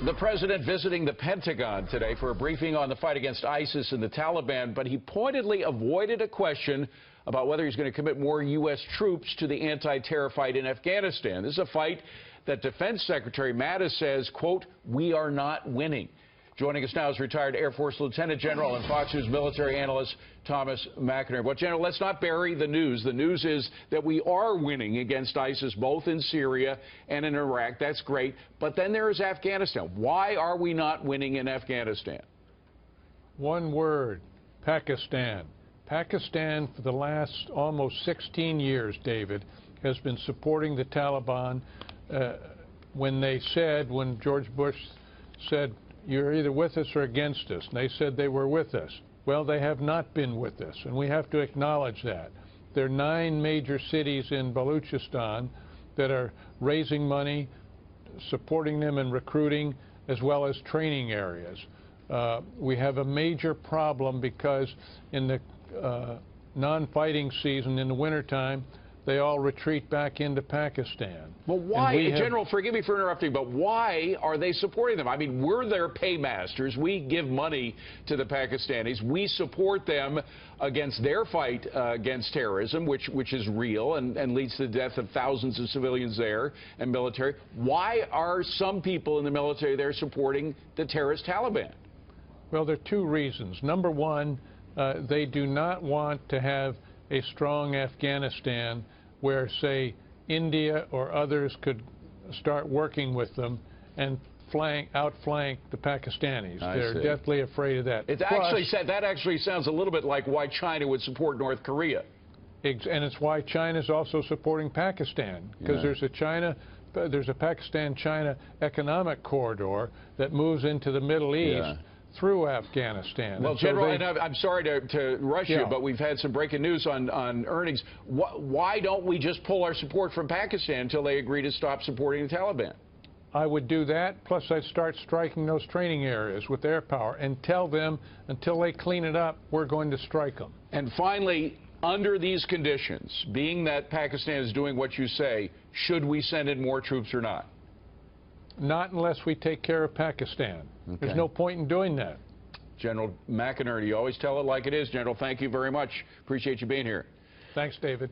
The president visiting the Pentagon today for a briefing on the fight against ISIS and the Taliban, but he pointedly avoided a question about whether he's going to commit more U.S. troops to the anti-terror fight in Afghanistan. This is a fight that Defense Secretary Mattis says, quote, "we are not winning." Joining us now is retired Air Force Lieutenant General and Fox News military analyst Thomas McInerney. Well, General, let's not bury the news. The news is that we are winning against ISIS, both in Syria and in Iraq. That's great. But then there is Afghanistan. Why are we not winning in Afghanistan? One word: Pakistan. Pakistan, for the last almost 16 years, David, has been supporting the Taliban. When George Bush said, "You're either with us or against us," and they said they were with us. Well, they have not been with us, and we have to acknowledge that. There are 9 major cities in Baluchistan that are raising money, supporting them in recruiting, as well as training areas. We have a major problem because in the non-fighting season in the wintertime, they all retreat back into Pakistan. Well, why, General, forgive me for interrupting, but why are they supporting them? I mean, we're their paymasters. We give money to the Pakistanis. We support them against their fight against terrorism, which is real and leads to the death of thousands of civilians there and military. Why are some people in the military there supporting the terrorist Taliban? Well, there are 2 reasons. Number one, they do not want to have a strong Afghanistan where, say, India or others could start working with them and outflank the Pakistanis. They're deathly afraid of that. That actually sounds a little bit like why China would support North Korea. And it's why China's also supporting Pakistan, because there's a Pakistan-China economic corridor that moves into the Middle East through Afghanistan. Well, General, and I'm sorry to rush you, but we've had some breaking news on earnings. Why don't we just pull our support from Pakistan until they agree to stop supporting the Taliban? I would do that, plus I'd start striking those training areas with air power and tell them until they clean it up, we're going to strike them. And finally, under these conditions, being that Pakistan is doing what you say, should we send in more troops or not? Not unless we take care of Pakistan. Okay. There's no point in doing that. General McInerney, you always tell it like it is. General, thank you very much. Appreciate you being here. Thanks, David.